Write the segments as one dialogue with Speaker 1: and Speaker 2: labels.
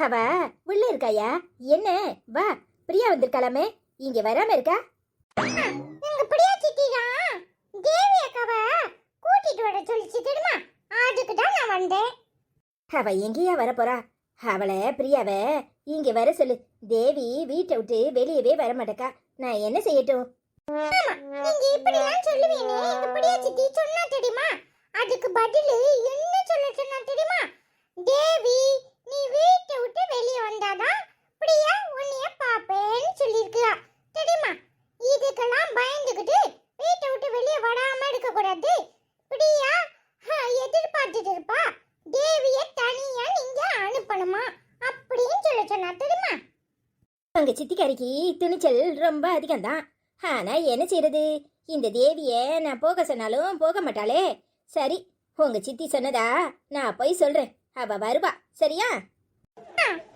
Speaker 1: அவ உள்ள இருக்காயா? என்ன வா, பிரியா வந்திருக்கலாமே, இங்க வராம இருக்கா?
Speaker 2: எங்க பிரியா சித்தி தான் தேவி அக்காவை கூட்டிட்டு வர சொல்லிச்சு தெரியுமா? அதுக்கு தான் நான் வந்தேன்.
Speaker 1: அவ எங்கேயா வர போறா? அவளை பிரியாவ இங்க வர சொல்லு. தேவி வீட்டை விட்டு வெளியவே வர மாட்டேக்கா. நான் என்ன செய்யட்டும்?
Speaker 2: ஆமா, நீங்க இப்படி எல்லாம் சொல்லுவீங்க. எங்க பிரியா சித்தி சொன்னா தெரியுமா? அதுக்கு பதில் என்ன சொல்ல சொன்னா தெரியுமா? தேவி நீ வீட்டை விட்டு வெளியே வந்தாதான் பிரியா உன்னைய பாப்பேன்னு சொல்லியிருக்கா தெரியுமா? இதுக்கெல்லாம் பயந்துக்கிட்டு வீட்டை விட்டு வெளியே வராம இருக்க கூடாது. பிரியா எதிர்பார்த்துட்டு இருப்பா. தேவிய தனியா நீங்க அனுப்பணுமா அப்படின்னு சொல்ல சொன்னா தெரியுமா?
Speaker 1: உங்க சித்திக்காரிக்கு துணிச்சல் ரொம்ப அதிகம்தான். ஆனா என்ன செய்யறது? இந்த தேவிய நான் போக சொன்னாலும் போக மாட்டாளே. சரி, உங்க சித்தி சொன்னதா நான் போய் சொல்றேன். அவ வருவா, சரியா?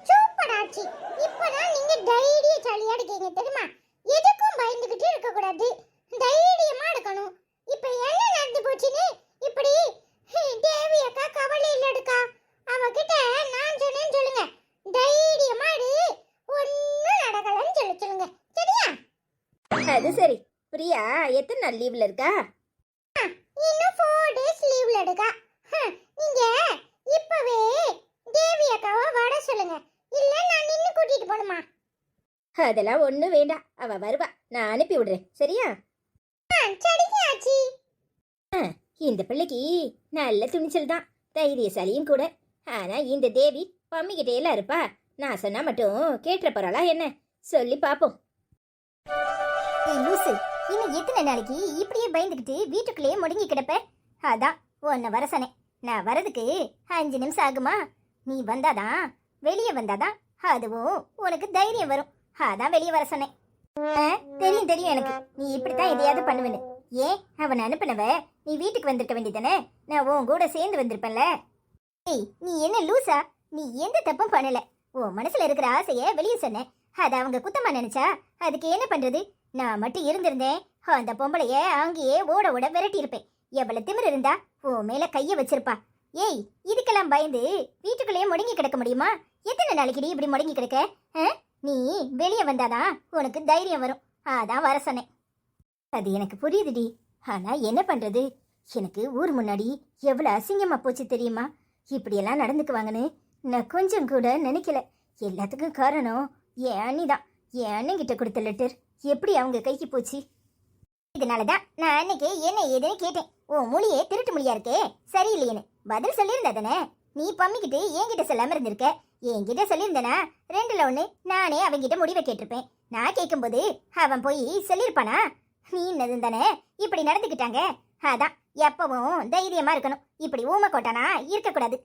Speaker 2: சூப்பர் ஆச்சி. இப்பதான் நீங்க தைரியசாலியா இருக்கீங்க தெரியுமா? எதுக்கும் பயந்துகிட்டு இருக்க கூடாது, தைரியமா இருக்கணும். இப்ப என்ன நடந்து போச்சுன்னு இப்படி தேவி அக்கா கவலையில இருக்கா? அவகிட்ட நான் சொன்னேன்னு சொல்லுங்க. தைரியமா இரு, ஒண்ணும் நடக்கலன்னு சொல்லுங்க, சரியா?
Speaker 1: அது சரி. பிரியா எத்தனை நாள் லீவ்ல இருக்கா?
Speaker 2: இன்னும் 4 days லீவ்ல இருக்கா. நீங்க இப்பவே தேவி அக்காவை வர சொல்லுங்க. இல்ல நான் நின்னு கூட்டிட்டு போணுமா?
Speaker 1: அதெல்லாம் ஒண்ணும் வேண்டாம், அவ வருவா. நான் அனுப்பி விடுறேன், சரியா?
Speaker 2: சரிங்க ஆச்சி.
Speaker 1: இந்த பிள்ளைக்கு நல்ல துணிச்சல் தான், தைரியசாலியும் கூட. ஆனா இந்த தேவி பம்மிக்கிட்டே எல்லாம் இருப்பா. நான் சொன்னா மட்டும் கேட்டுற போறாளா என்ன? சொல்லி பாப்போம்.
Speaker 2: லூசு, இன்னும் எத்தனை நாளைக்கு இப்படியே பயந்துக்கிட்டு வீட்டுக்குள்ளேயே முடங்கி கிடப்ப? அதான் உன்னை வர சொன்னேன். நான் வரதுக்கு 5 நிமிஷம் ஆகுமா? நீ வந்தாதான், வெளியே வந்தாதான் அதுவும் உனக்கு தைரியம் வரும். அதான் வெளியே வர சொன்னேன். தெரியும் தெரியும் எனக்கு, நீ இப்படித்தான் எதையாவது பண்ணுவேன்னு. ஏன் அவனை அனுப்பினவ நீ வீட்டுக்கு வந்திருக்க வேண்டியதானே? நான் உன் கூட சேர்ந்து வந்திருப்பேன்ல. ஏய், நீ என்ன லூசா? நீ எந்த தப்பும் பண்ணல. உன் மனசுல இருக்கிற ஆசைய வெளியே சொன்னேன். அதை அவங்க குத்தமா நினைச்சா அதுக்கு என்ன பண்றது? நான் மட்டும் இருந்திருந்தேன், அந்த பொம்பளைய அங்கேயே ஓட ஓட விரட்டி இருப்பேன். எவ்வளவு திமிரு இருந்தா உன் மேல கைய வச்சிருப்பா. ஏய், இதுக்கெல்லாம் பயந்து வீட்டுக்குள்ளேயே முடங்கி கிடக்க முடியுமா? எத்தனை நாளைக்கு இப்படி முடங்கி கிடக்க? நீ வெளியே வந்தாதான் உனக்கு தைரியம் வரும். அதான் வர சொன்னேன். அது எனக்கு புரியுதுடி. ஆனா என்ன பண்றது? எனக்கு ஊர் முன்னாடி எவ்வளவு அசிங்கமா போச்சு தெரியுமா? இப்படியெல்லாம் நடந்துக்குவாங்கன்னு நான் கொஞ்சம் கூட நினைக்கல. எல்லாத்துக்கும் காரணம் என் அண்ணிதான். என் அண்ணன் கிட்ட கொடுத்த லெட்டர் எப்படி அவங்க கைக்கு போச்சு? இதனாலதான் நான் அன்னைக்கு என்ன ஏதுன்னு கேட்டேன். உன் மொழியே திருட்டு மொழியா இருக்கே, சரியில்லையேன்னு பதில் சொல்லியிருந்தா தானே. நீ பம்மிக்கிட்டு என்கிட்ட சொல்லாம இருந்திருக்க. என்கிட்ட சொல்லியிருந்தனா 2ல 1 நானே அவங்கிட்ட முடிவை கேட்டிருப்பேன். நான் கேட்கும்போது அவன் போய் சொல்லியிருப்பானா? நீ என்னதும் தானே இப்படி நடந்துக்கிட்டாங்க. அதான் எப்பவும் தைரியமா இருக்கணும். இப்படி ஊமை கோட்டானா இருக்கக்கூடாது.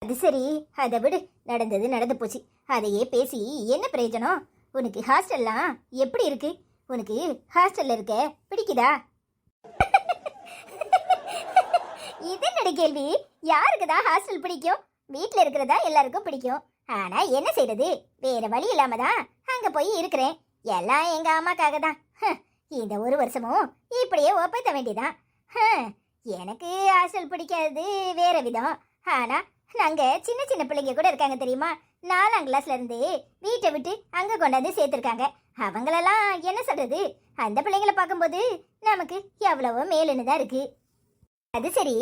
Speaker 2: அது சரி, அதை விடு. நடந்தது நடந்து போச்சு. அதையே பேசி என்ன பிரயோஜனம்? உனக்கு ஹாஸ்டல்லாம் எப்படி இருக்கு? உனக்கு ஹாஸ்டல்ல இருக்க பிடிக்குதா? இது என்னடி கேள்வி? யாருக்குதான் ஹாஸ்டல் பிடிக்கும்? வீட்டில் இருக்கிறதா எல்லாருக்கும் பிடிக்கும். ஆனா என்ன செய்யறது? வேற வழி இல்லாம தான் அங்க போய் இருக்கிறேன். எல்லாம் எங்க அம்மாக்காக தான். இந்த 1 வருஷமும் இப்படியே ஒப்பத்த வேண்டியதான். எனக்கு ஹாஸ்டல் பிடிக்காது வேற விதம். ஆனா நாங்க சின்ன சின்ன பிள்ளைங்க கூட இருக்காங்க தெரியுமா? 4ஆம் கிளாஸ்ல இருந்து வீட்டை விட்டு அங்க கொண்டாந்து சேர்த்திருக்காங்க. அவங்களெல்லாம் என்ன சொல்றது? அந்த பிள்ளைங்களை பார்க்கும்போது நமக்கு எவ்வளவோ மேலுன்னு தான் இருக்கு. அது சரி,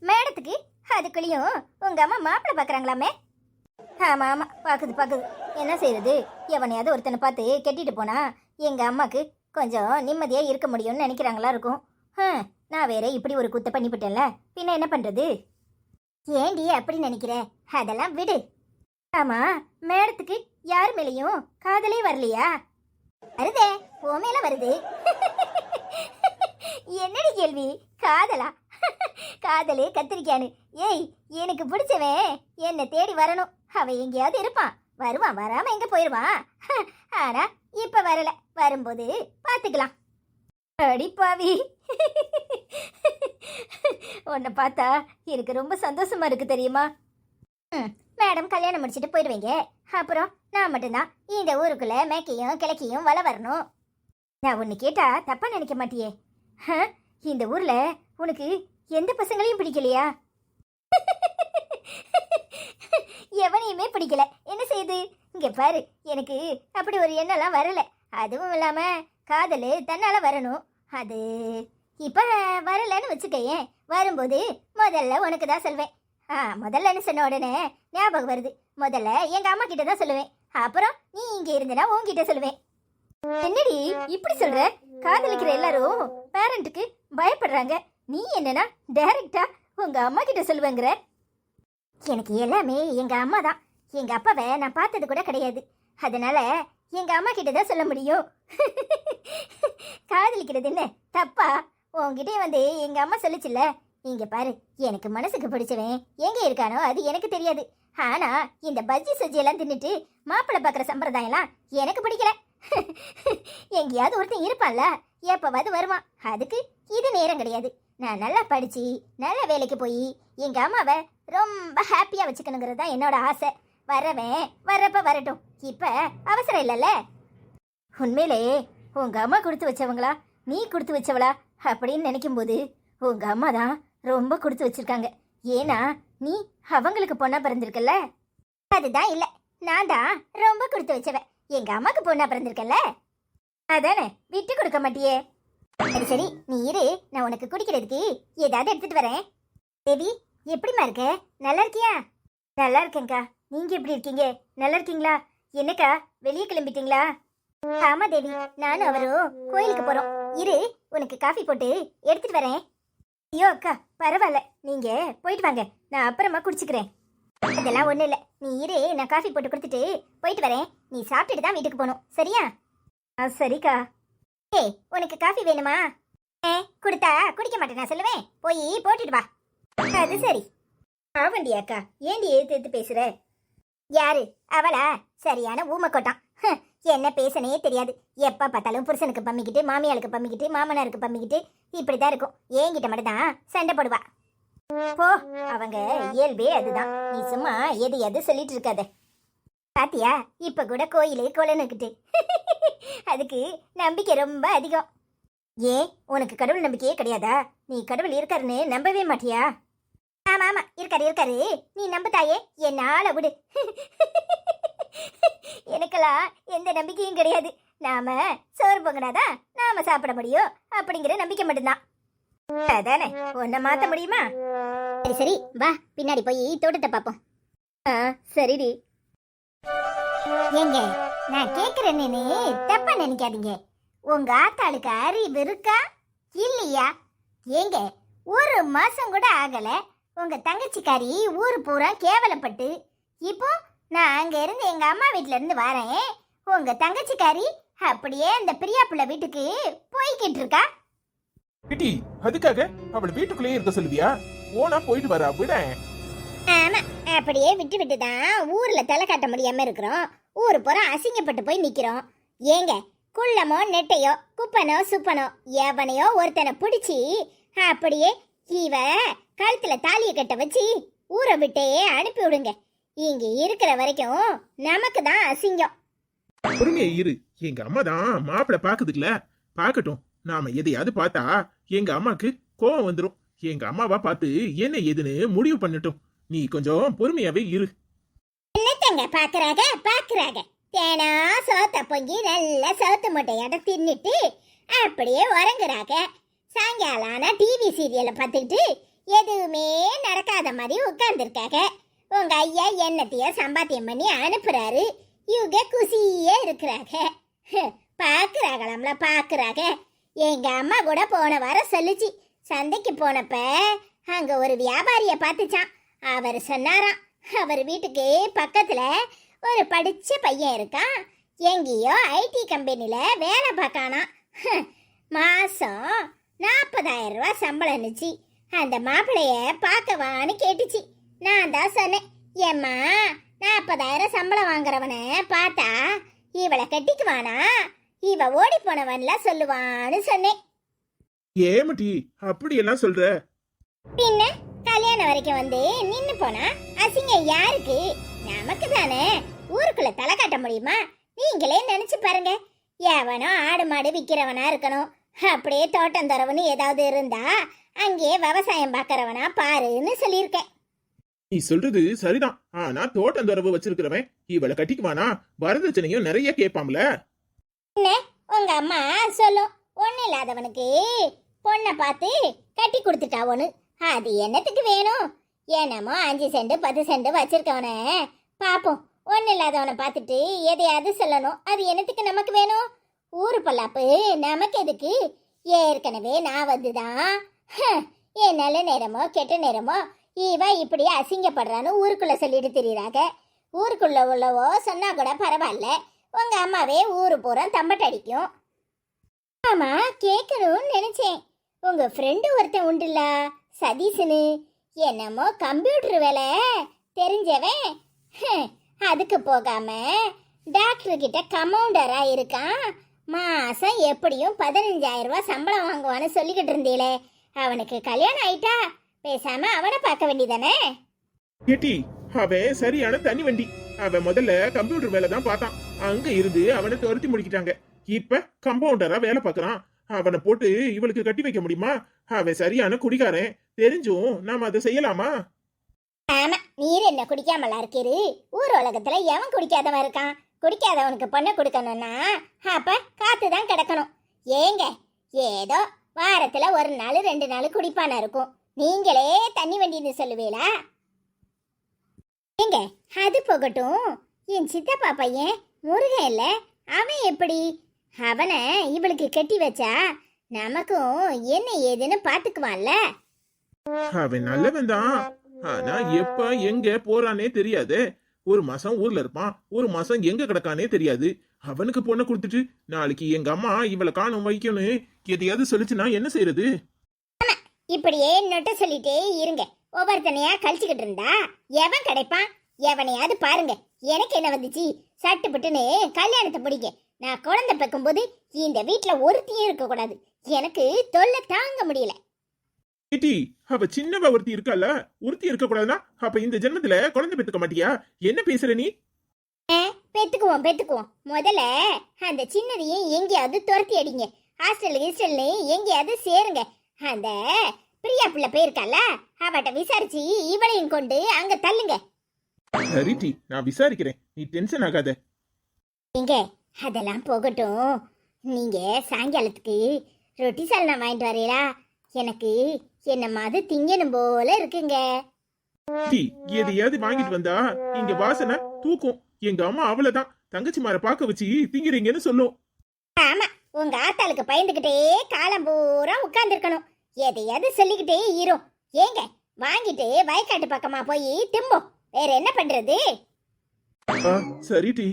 Speaker 2: மேடத்துக்கு அதுக்குள்ளேயும் உங்க அம்மா மாப்பிள்ளை பார்க்குறாங்களாமே? ஆமா ஆமா, பாக்குது. என்ன செய்யறது? எவனையாவது ஒருத்தனை பார்த்து கெட்டிட்டு போனா எங்க அம்மாக்கு கொஞ்சம் நிம்மதியா இருக்க முடியும்னு நினைக்கிறாங்களா இருக்கும். நான் வேற இப்படி ஒரு குத்த பண்ணிவிட்டேன்ல, பின்ன என்ன பண்றது? ஏண்டி அப்படி நினைக்கிற? அதெல்லாம் விடு. ஆமா, மேடத்துக்கு யார் மேலையும் காதலே வரலையா? வருதே, ஓ மேல வருது. என்னடி கேள்வி? காதலா? காதலு கத்திரிக்கானு. ஏய், எனக்கு பிடிச்சவன் என்னை தேடி வரணும். அவன் எங்கேயாவது இருப்பான், வருவான். வராம எங்க போயிடுவான். ஆனா இப்ப வரல, வரும்போது பாத்துக்கலாம். அடிப்பாவி, உன்னை பார்த்தா எனக்கு ரொம்ப சந்தோஷமா இருக்கு தெரியுமா? மேடம் கல்யாணம் முடிச்சுட்டு போயிடுவீங்க. அப்புறம் நான் மட்டும்தான் இந்த ஊருக்குள்ள மேக்கையும் கிழக்கையும் வள வரணும். நான் ஒன்று கேட்டா தப்பா நினைக்க மாட்டியே? இந்த ஊர்ல உனக்கு எந்த பசங்களையும் பிடிக்கலையா? எவனையுமே பிடிக்கல, என்ன செய்ய? வருது. இங்க பாரு, எனக்கு அப்படி ஒரு எண்ணம்லாம் வரல. அதுவும் இல்லாம காதல் தன்னால வரணும். அது இப்ப வரலன்னு வச்சுக்கேன். வரும்போது முதல்ல உனக்கு தான் சொல்வேன். முதல்லன்னு சொன்ன உடனே ஞாபகம் வருது. முதல்ல எங்க அம்மா கிட்ட தான் சொல்லுவேன். அப்புறம் நீ இங்க இருந்தனா உன்கிட்ட சொல்லுவேன். என்னடி இப்படி சொல்ற? காதலிக்கிற எல்லாரும் பேரண்ட்டுக்கு பயப்படுறாங்க. நீ என்னன்னா டைரக்டா உங்க அம்மா கிட்ட சொல்லுவேங்கிற? எனக்கு எல்லாமே எங்க அம்மா தான். எங்க அப்பாவை நான் பார்த்தது கூட கிடையாது. அதனால எங்க அம்மா கிட்ட தான் சொல்ல முடியும். காதலிக்கிறது என்ன தப்பா? உன்கிட்டே வந்து எங்க அம்மா சொல்லிச்சுல்ல, இங்க பாரு, எனக்கு மனசுக்கு பிடிச்சவன் எங்க இருக்கானோ அது எனக்கு தெரியாது. ஆனா இந்த பஜ்ஜி சஜ்ஜி எல்லாம் தின்னுட்டு மாப்பிள்ளை பாக்குற சம்பிரதாயம் எல்லாம் எனக்கு பிடிக்கல. எங்கேயாவது ஒருத்தன் இருப்பான்ல, எப்பவாது வருவான். அதுக்கு இது நேரம் கிடையாது. நான் நல்லா படிச்சு நல்ல வேலைக்கு போய் எங்க அம்மாவை ரொம்ப ஹாப்பியா வச்சுக்கணுங்கிறது தான் என்னோட ஆசை. வரவன் வர்றப்ப வரட்டும், இப்ப அவசரம் இல்லைல்ல. உண்மையிலே உங்க அம்மா கொடுத்து வச்சவங்களா நீ கொடுத்து வச்சவளா அப்படின்னு நினைக்கும் போது உங்க அம்மா தான் ரொம்ப கொடுத்து வச்சிருக்காங்க. ஏன்னா நீ அவங்களுக்கு பொண்ணா பிறந்திருக்கல. அதுதான் இல்ல, நான் தான் ரொம்ப கொடுத்து வச்சவன். எங்க அம்மாக்கு பொண்ணா பிறந்திருக்கல, அதானே விட்டு கொடுக்க மாட்டியே. சரி சரி, நீ இரு, நான் உனக்கு குடிக்கிறதுக்கு ஏதாவது எடுத்துட்டு வரேன். தேவி, எப்படிமா இருக்க? நல்லா இருக்கியா? நல்லா இருக்கேன்க்கா. நீங்க எப்படி இருக்கீங்க? நல்லா இருக்கீங்களா? என்னக்கா வெளியே கிளம்பிட்டீங்களா? ஆமா தேவி, நானும் அவரும் கோயிலுக்கு போறோம். இரு, உனக்கு காஃபி போட்டு எடுத்துட்டு வரேன். ஐயோ அக்கா, பரவாயில்ல, நீங்க போயிட்டு வாங்க, நான் அப்புறமா குடிச்சுக்கிறேன். அதெல்லாம் ஒண்ணு இல்ல, நீ இரு, நான் காஃபி போட்டு கொடுத்துட்டு போயிட்டு வரேன். நீ சாப்பிட்டுட்டு தான் வீட்டுக்கு போகணும், சரியா? சரிக்கா. ஏய், உனக்கு காஃபி வேணுமா? கொடுத்தா குடிக்க மாட்டேன் நான் சொல்லுவேன். போய் போட்டுட்டு வா. அது சரி. ஆவண்டி அக்கா, ஏண்டி எடுத்து பேசுற? யாரு அவளா? சரியான ஊமக்கோட்டான். என்ன பேசனே தெரியாது. எப்ப பார்த்தாலும் புருஷனுக்கு பம்மிக்கிட்டு, மாமியாளுக்கு பம்மிக்கிட்டு, மாமனாருக்கு பம்மிக்கிட்டு இப்படிதான் இருக்கும். என்கிட்ட மட்டும் தான் சண்டை போடுவா. போ, அவங்க இயல்பே அதுதான். நீ சும்மா எது சொல்லிட்டு இருக்காத. பாத்தியா, இப்ப கூட கோயிலு கொலனுக்கிட்டு. அதுக்கு நம்பிக்கை ரொம்ப அதிகம். ஏன், உனக்கு கடவுள் நம்பிக்கையே கிடையாதா? நீ கடவுள் இருக்காருன்னு நம்பவே மாட்டியா? ஆமா ஆமா, இருக்காரு. நீ நம்புதாயே, என்னால விடு. எனக்கெல்லாம் எந்த நம்பிக்கையும் கிடையாது. நாம சோறு பொங்கினாதான் நாம சாப்பிட முடியும் அப்படிங்கிற நம்பிக்கை மட்டும்தான். அதானே, உன்னை மாத்த முடியுமா? சரி சரி, வா, பின்னாடி போய் தோட்டத்தை பார்ப்போம். சரிடி. ஏங்க, நான் கேக்குறேன்னு தப்பா நினைக்காதீங்க. உங்க ஆத்தாளுக்கு அறிவு இருக்கா இல்லையா? ஏங்க, ஒரு மாசம் கூட ஆகல, உங்க தங்கச்சிக்காரி ஊரு பூரா கேவலப்பட்டு, இப்போ நான் அங்க இருந்து எங்க அம்மா வீட்ல இருந்து வரேன். உங்க தங்கச்சிக்காரி அப்படியே அந்த பிரியா பிள்ளை வீட்டுக்கு போய்கிட்டு இருக்கா.
Speaker 3: கிட்டி, அதுக்காக அவளை வீட்டுக்குள்ளேயே இருக்க சொல்லுவியா? ஓனா போயிட்டு வரா விட.
Speaker 2: ஆமா, அப்படியே விட்டு தான் ஊர்ல தலை காட்ட முடியாம இருக்கிறோம். ஊரு பூரா அசிங்கப்பட்டு போய் நிக்கிறோம். ஏங்க, குள்ளமோ நெட்டையோ குப்பனோ சுப்பனோ எவனையோ ஒருத்தனை பிடிச்சி அப்படியே இவ கழுத்துல தாலிய கட்ட வச்சு ஊரை விட்டே அனுப்பி விடுங்க. இங்க இருக்கிற வரைக்கும் நமக்கு தான் அசிங்கம்.
Speaker 3: பொறுமையா இரு, எங்க அம்மா தான் மாப்பிள்ள பாக்குதுல, பாக்கட்டும். நாம எதையாவது பார்த்தா எங்க அம்மாக்கு கோவம் வந்துரும். எங்க அம்மாவா பார்த்து என்ன ஏதுன்னு முடிவு பண்ணட்டும். நீ கொஞ்சம் பொறுமையாவே இரு.
Speaker 2: என்னத்தங்க பாக்குறாங்க தேனா சோத்த பொங்கி நல்ல சோத்து மூட்டையாட தின்னுட்டு அப்படியே உறங்குறாங்க. சாயங்காலம் ஆனா டிவி சீரியலை பார்த்துக்கிட்டு எதுவுமே நடக்காத மாதிரி உட்கார்ந்துருக்காங்க. உங்க ஐயா என்னத்தையோ சம்பாத்தியம் பண்ணி அனுப்புறாரு. இவங்க குசியே இருக்கிறாங்க. பாக்குறாங்க. எங்க அம்மா கூட போன வாரம் சொல்லுச்சு, சந்தைக்கு போனப்ப அங்க ஒரு வியாபாரிய பார்த்துச்சான். அவர் சொன்னாராம், அவர் வீட்டுக்கு பக்கத்துல ஒரு படிச்ச பையன் இருக்கான். எங்கேயோ ஐடி கம்பெனில வேலை பார்க்கானா. மாசம் 40,000 ரூபாய் சம்பளம் இருந்துச்சு. அந்த மாப்பிளைய பார்க்கவான்னு கேட்டுச்சு. நான் தான் சொன்னேன், ஏம்மா 40,000 சம்பளம் வாங்குறவனை பார்த்தா இவளை கட்டிக்குவானா, இவ ஓடி போனவன்ல சொல்லுவான்னு சொன்னேன்.
Speaker 3: ஏமட்டி அப்படி எல்லாம் சொல்ற?
Speaker 2: பின்ன கல்யாணம் வரைக்கும் வந்து நின்னு போனா அசிங்கம் யாருக்கு? நமக்கு தானே. ஊருக்குள்ள தலை காட்ட முடியுமா? நீங்களே நினைச்சு பாருங்க. எவனோ ஆடு மாடு விக்கிறவனா இருக்கணும், அப்படியே தோட்டம் தரவனு ஏதாவது இருந்தா அங்கேயே விவசாயம் பார்க்கறவனா பாருன்னு சொல்லியிருக்கேன்.
Speaker 3: நீ சொல்றது சரிதான். ஆனா தோட்டம் துறவு வச்சிருக்கிறவன் இவளை கட்டிக்குவானா? வரதட்சணையும் நிறைய கேட்பாம்ல.
Speaker 2: உங்க அம்மா சொல்லும், ஒண்ணு இல்லாதவனுக்கு பொண்ணை பார்த்து கட்டி கொடுத்துட்டாவோன்னு. அது என்னத்துக்கு வேணும்? என்னமோ 5 சென்ட் 10 சென்ட் வச்சிருக்கவன பாப்போம். ஒண்ணு இல்லாதவனை பார்த்துட்டு எதையாவது சொல்லணும். அது என்னத்துக்கு நமக்கு வேணும்? ஊரு பல்லாப்பு நமக்கு எதுக்கு? ஏற்கனவே நான் வந்துதான் என் நல்ல நேரமோ கெட்ட நேரமோ இவ இப்படி அசிங்கப்படுறான்னு ஊருக்குள்ள சொல்லிட்டு தெரியுறாங்க. ஊருக்குள்ள உள்ளவோ சொன்னா கூட பரவாயில்ல, உங்க அம்மாவே ஊரு பூரா தம்பட்ட அடிக்கும். ஆமா, கேட்கணும்னு நினைச்சேன். உங்க ஃப்ரெண்டு ஒருத்தன் உண்டுல்ல, சதீஷ்னு, என்னமோ கம்ப்யூட்டர் வேலை தெரிஞ்சவன். அதுக்கு போகாம டாக்டர் கிட்ட கமௌண்டரா இருக்கான். மாசம் எப்படியும் 15,000 ரூபாய் சம்பளம் வாங்குவான்னு சொல்லிக்கிட்டு இருந்தீங்களே, அவனுக்கு கல்யாணம் ஆயிட்டா? பேசாம அவனை பார்க்க வேண்டியதானே?
Speaker 3: ஏட்டி, அவன் சரியான தண்ணி வண்டி. அவன் முதல்ல கம்ப்யூட்டர் வேலை தான் பார்த்தான். அங்க இருந்து அவனை துரத்தி முடிக்கிட்டாங்க. இப்ப கம்பவுண்டரா வேலை பார்க்கறான். அவனை போட்டு இவளுக்கு கட்டி வைக்க முடியுமா? அவன் சரியான குடிகாரன். தெரிஞ்சும் நாம அதை செய்யலாமா?
Speaker 2: ஆமா, நீர் என்ன குடிக்காமலா இருக்கீரு? ஊர் உலகத்துல எவன் குடிக்காதவன் இருக்கான்? குடிக்காதவனுக்கு பொண்ணை கொடுக்கணும்னா அப்ப காத்துதான் கிடக்கணும். ஏங்க, ஏதோ வாரத்துல 1 நாள் 2 நாள் குடிப்பான இருக்கும். நீங்களே தண்ணி வண்டின்னு சொல்லுவீங்களா? ஏங்க, அது போகட்டும். என் சித்தப்பா பையன் முருகன் இல்ல, அவன் எப்படி? அவனை இவளுக்கு கட்டி வச்சா நமக்கும் என்ன ஏதுன்னு பாத்துக்குவான்ல.
Speaker 3: அவன் நல்லவன் தான். ஆனா எப்ப எங்க போறானே தெரியாது. ஒரு மாசம் ஊர்ல இருப்பான், ஒரு மாசம் எங்க கிடக்கானே தெரியாது. அவனுக்கு பொண்ணை கொடுத்துட்டு நாளைக்கு எங்க அம்மா இவளை காணும் வைக்கணும் எதையாவது சொல்லிச்சுன்னா என்ன செய்யறது?
Speaker 2: இப்படியே நொட்ட சொல்லிட்டே இருங்க. ஒவ்வொருத்தனையா கழிச்சுக்கிட்டு இருந்தா எவன் கிடைப்பான்? எவனையாவது பாருங்க. எனக்கு என்ன வந்துச்சு? சட்டுப்பட்டுன்னு கல்யாணத்தை முடிங்க. நான் குழந்தை பெக்கும்போது இந்த வீட்டுல ஒருத்தியும் இருக்க கூடாது. எனக்கு தொல்லை தாங்க முடியல.
Speaker 3: ஏட்டி, அவ சின்னவ ஒருத்தி இருக்கால, ஒருத்தி இருக்க கூடாதுன்னா அப்ப இந்த ஜென்மத்துல குழந்தை பெத்துக்க மாட்டியா? என்ன பேசுற நீ?
Speaker 2: பெத்துக்குவோம். முதல்ல அந்த சின்னதையும் எங்கேயாவது துரத்தி அடிங்க. ஹாஸ்டல்னு எங்கேயாவது சேருங்க. அந்த பிரியா பிள்ளை போயிருக்கால, அவட்ட விசாரிச்சு இவளையும் கொண்டு அங்க தள்ளுங்க.
Speaker 3: சரிட்டி, நான் விசாரிக்கிறேன். நீ டென்ஷன் ஆகாத.
Speaker 2: நீங்க அதெல்லாம் போகட்டும். நீங்க சாயங்காலத்துக்கு ரொட்டி சால்னா வாங்கிட்டு வரீங்களா? எனக்கு என்ன மாதிரி திங்கணும் போல இருக்குங்க.
Speaker 3: எதையாவது வாங்கிட்டு வந்தா இங்க வாசனை தூக்கும். எங்க அம்மா அவளதான் தங்கச்சி மார பாக்க வச்சு திங்கிறீங்கன்னு சொல்லும்.
Speaker 2: ஆமா, உங்க ஆத்தாளுக்கு பயந்துகிட்டே காலம் பூரா உட்கார்ந்து இருக்கணும். எதையாவது சொல்லிக்கிட்டே ஈரும். ஏங்க, வாங்கிட்டு வயக்காட்டு பக்கமா போய் திம்போம். வேற என்ன பண்றது?
Speaker 3: சரிட்டி.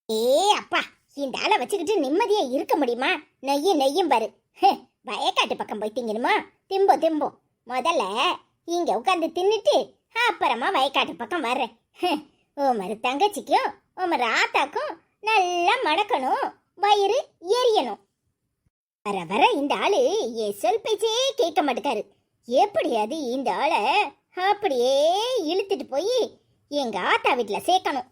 Speaker 2: ஏ அப்பா, இந்த ஆளை வச்சுக்கிட்டு நிம்மதியா இருக்க முடியுமா? நெய்யும் பாரு. வயக்காட்டு பக்கம் போய் திங்கணுமா? திம்போ. முதல்ல இங்க உட்காந்து தின்னுட்டு அப்புறமா வயக்காட்டு பக்கம் வர்றேன். உமரு தங்கச்சிக்கும் உமரு ஆத்தாக்கும் நல்லா மணக்கணும், வயிறு எரியணும். வர வர இந்த ஆளு சொல் பேச்சே கேட்க மாட்டேக்காரு. எப்படியாவது இந்த ஆளை அப்படியே இழுத்துட்டு போய் எங்க ஆத்தா வீட்டுல சேர்க்கணும்.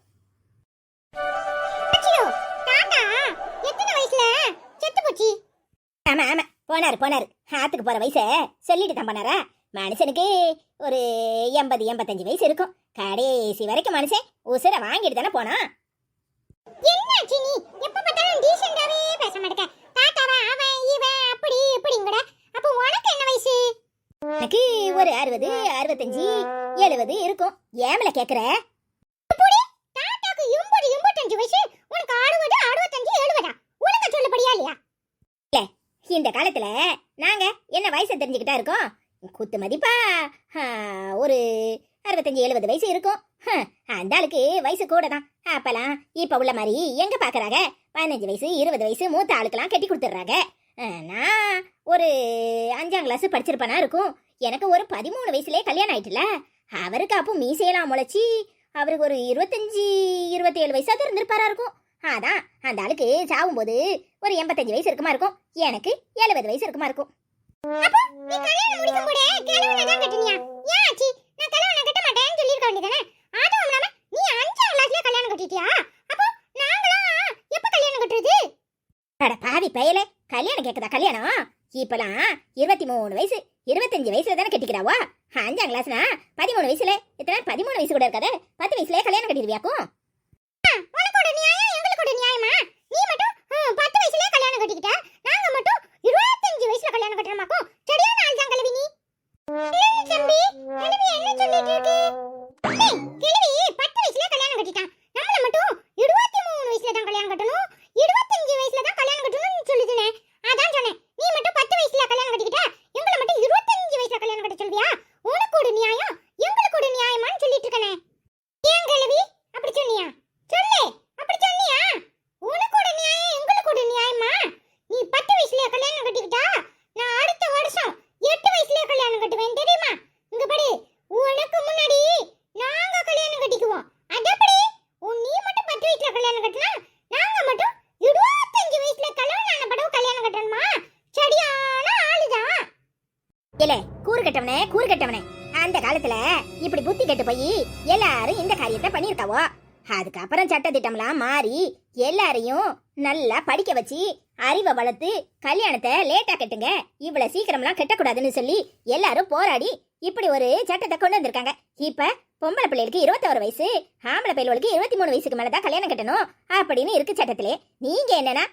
Speaker 2: எத்தனை வயசுல செத்து போச்சு? ஆமா, போனாரு. ஆத்துக்கு போற வயசை சொல்லிட்டு தான் போனாரா? மனுஷனுக்கு ஒரு 80-85 வயசு இருக்கும். கடைசி வரைக்கும் மனுஷன் உசுர வாங்கிட்டு தானே போனா. என்னாச்சு நீ எப்ப பார்த்தாலும் டீசென்ட்டாவே பேச மாட்டேங்க. தாத்தாவா அவன் இவன் அப்படி இப்படிங்கடா. அப்ப உனக்கு என்ன வயசு? எனக்கு ஒரு 60, 65, 70 இருக்கும். ஏமல கேக்குற? தாத்தாக்கு 85 வயசு, உனக்கு 60, 65, 70. உனக்கு சொல்லப்படியா இல்லையா? இல்ல, இந்த காலத்துல நாங்க என்ன வயசை தெரிஞ்சுக்கிட்டா இருக்கோம். குத்து மதிப்பா ஒரு 65-70 வயசு இருக்கும். அந்த ஆளுக்கு வயசு கூட தான். அப்பெல்லாம் இப்ப உள்ள மாதிரி எங்க பாக்குறாங்க? 15 வயசு 20 வயசு மூத்த ஆளுக்கெல்லாம் கட்டி கொடுத்துட்றாங்க. நான் ஒரு 5ஆம் கிளாஸ் படிச்சிருப்பேனா இருக்கும். எனக்கு ஒரு 13 வயசுலயே கல்யாணம் ஆயிட்டுல. அவருக்கு அப்போ மீசையெல்லாம் முளைச்சி அவருக்கு ஒரு 25-27 வயசாக இருந்திருப்பாரா இருக்கும். அதான் அந்த ஆளுக்கு சாவும்போது ஒரு 85 வயசு இருக்குமா இருக்கும். எனக்கு 70 வயசு இருக்குமா இருக்கும். அப்போ நீ கல்யாணம் முடிக்கும் போதே கிழவனை தான் கட்டினியா? ஏன் ஆச்சி? நான் கிழவனை கட்ட மாட்டேன்னு சொல்லிருக்க வேண்டியதானே? அதுவும் இல்லாம நீ 5ஆம் கிளாஸ்ல கல்யாணம் கட்டிட்டியா? அப்போ நாங்களாம் எப்ப கல்யாணம் கட்டுறது? அட பாவி பயலே, கல்யாணம் கேக்குதா? கல்யாணம் இப்பலாம் 23 வயசு 25 வயசுல தானே கட்டிக்கிறாவா?
Speaker 1: 5ஆம் கிளாஸ்னா 13 வயசுல எத்தனை 13 வயசு கூட இருக்காத 10 வயசுல கல்யாணம் கட்டிடுவியாக்கும்.
Speaker 2: உனக்கு ஒரு நியாயம் எங்களுக்கு ஒரு நியாயமா? நீ மட்டும் 10 வயசுலயே கல்யாணம் கட்டிக்கிட்ட, நாங்க மட்டும் 25 வயசுல கல்யாணம் கட்டுறமாக்கும். சரியான ஆள் தான் கிழவி நீ. இல்ல தம்பி, கிழவி என்ன சொல்லிட்டு இருக்கு? டேய், கிழவி 10 வயசுலயே கல்யாணம் கட்டிட்டான். நம்மள மட்டும் 23 வயசுல தான் கல்யாணம் கட்டணும், 25 வயசுல தான் கல்யாணம் கட்டணும்னு சொல்லுதுனே. அதான் சொன்னேன், நீ மட்டும் 10 வயசுல கல்யாணம் கட்டிக்கிட்ட, எங்களை மட்டும் 25 வயசுல கல்யாணம் கட்ட சொல்வியா? உனக்கு ஒரு நியாயம் எங்களுக்கு ஒரு நியாயமான்னு சொல்லிட்டு இருக்கனே. ஏன் கிழவி அப்படி சொன்னியா? சொல்லு, அப்படி சொன்னியா? உனக்கு ஒரு நியாயம் எங்களுக்கு ஒரு நியாயமா? நீ 10 வயசுல கல்யாணம் கட்டிக்கிட்டா, நான் அடுத்த வருஷம் 8 வயசுல கல்யாணம் கட்டுவேன் தெரியுமா? இங்க பாரு, உனக்கு முன்னாடி நாங்க கல்யாணம் கட்டிக்குவோம். அதப்படி நீ மட்டும் 10 வயசுல கல்யாணம் கட்டினா, நாங்க மட்டும் 25 வயசுல கல்யாணம் படம் கல்யாணம் கட்டணுமா? சரியான ஆளுதான்.
Speaker 1: இல்ல கூறு கட்டவனே அந்த காலத்துல இப்படி புத்தி கெட்டு போய் எல்லாரும் இந்த காரியத்தை பண்ணிருக்காவோ. அதுக்கப்புறம் சட்ட திட்டம்லாம் மாறி எல்லாரையும் நல்லா படிக்க வச்சு அறிவை வளர்த்து கல்யாணத்தை லேட்டா கட்டுங்க, இவ்வளவு சீக்கிரம்லாம் கட்டக்கூடாதுன்னு சொல்லி எல்லாரும் போராடி இப்படி ஒரு சட்டத்தை கொண்டு வந்திருக்காங்க. இப்ப பொம்பளை பிள்ளைகளுக்கு 21 வயசு, ஆம்பளை பிள்ளைகளுக்கு 23 வயசுக்கு மேலதான் கல்யாணம் கட்டணும் அப்படின்னு இருக்கு சட்டத்திலே. நீங்க என்னன்னா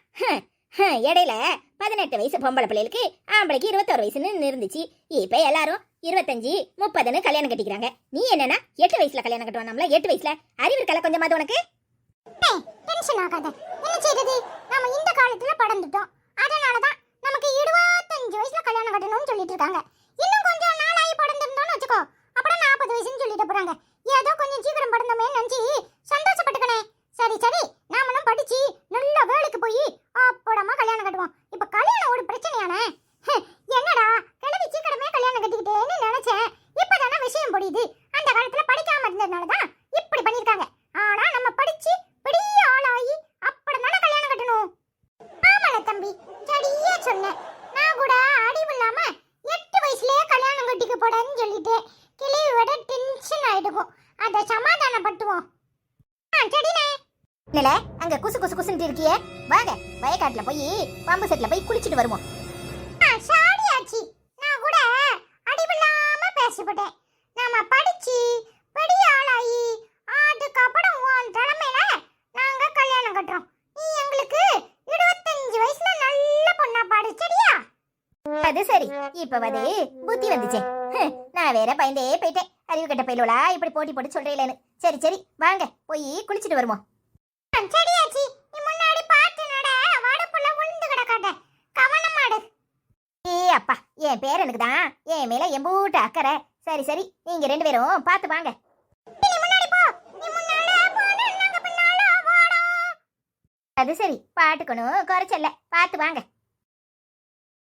Speaker 1: இடையில 18 வயசு பொம்பளை பிள்ளைகளுக்கு, ஆம்பளைக்கு 21 வயசுன்னு இருந்துச்சு. இப்ப எல்லாரும் 25, 30ன்னு கல்யாணம் கட்டிக்கிறாங்க. நீ என்னன்னா 8 வயசுல கல்யாணம் கட்டுவோம். நம்மள 8 வயசுல அறிவு இருக்கல கொஞ்சமாவது உனக்கு?
Speaker 2: டென்ஷன் ஆகாத. என்ன செய்யறது, நாம இந்த காலத்துல படந்துட்டோம். அதனாலதான் நமக்கு 25 வயசுல கல்யாணம் கட்டணும்னு சொல்லிட்டு இருக்காங்க. இன்னும் கொஞ்சம் நாளாகி படந்துட்டோம்னு வச்சுக்கோ, அப்புறம் 40 வயசுன்னு சொல்லிட்டு போறாங்க. ஏதோ கொஞ்சம் சீக்கிரம் படந்தோமே நினைச்சு சந்தோஷப்பட்டுக்கனே. சரி சரி, நாமளும் படிச்சு நல்ல வேலைக்கு போய் அப்படமா கல்யாணம் கட்டுவோம். இப்ப கல்யாணம் ஒரு பிரச்சனையானே. என்னடா கிழவி சீக்கிரமே கல்யாணம் கட்டிக்கிட்டேன்னு நினைச்சேன். இப்பதானே விஷயம் புரியுது. அந்த காலத்துல படிக்காம இருந்ததுனாலதான் இப்படி பண்ணிருக்காங்க. ஆனா நம்ம படிச்சு பெரிய ஆளாகி அப்படமா கல்யாணம் கட்டணும். ஆமால தம்பி, சரியா சொன்னேன். நான் கூட அறிவு இல்லாம 8 வயசுலயே கல்யாணம் கட்டிக்க போடான்னு சொல்லிட்டேன். கிளியோட டென்ஷன் ஆயிடுவோம். அதை சமாதானப்படுத்துவோம். சரிண்ணே.
Speaker 1: இல்ல அங்க குசு குசு குசுன்னு இருக்கியே, வாங்க வயக்காட்டுல போய் பம்பு செட்ல போய் குளிச்சுட்டு வருவோம்.
Speaker 2: சாடியாச்சி, நான் கூட அறிவில்லாம பேசிவிட்டேன். நாம படிச்சு பெரிய ஆளாகி அதுக்கப்புறம் உன் தலைமையில நாங்க கல்யாணம் கட்டுறோம். நீ எங்களுக்கு 25 வயசுல நல்ல பொண்ணா பாடு, சரியா?
Speaker 1: அது சரி, இப்பவாது புத்தி வந்துச்சே. நான் வேற பயந்தே போயிட்டேன். அறிவு கட்ட பயிலோலா இப்படி போட்டி போட்டு சொல்றீங்களேன்னு. சரி சரி, வாங்க போய் குளிச்சுட்டு வருவோம்.
Speaker 2: சரியாச்சி, நீ முன்னாடி பார்த்து நட, வடப்புல விழுந்து கிடக்காத, கவனமாடு.
Speaker 1: ஏ அப்பா, என் பேரனுக்கு தான் என் மேல எம்பூட்ட அக்கறை. சரி சரி, நீங்க 2 பேரும் பார்த்து வாங்க.
Speaker 2: நீ முன்னாடி போ, நீ முன்னால போனா நாங்க பின்னால ஓடும்.
Speaker 1: அது சரி, பாட்டுக்கணும் குறைச்சல்ல, பார்த்து வாங்க.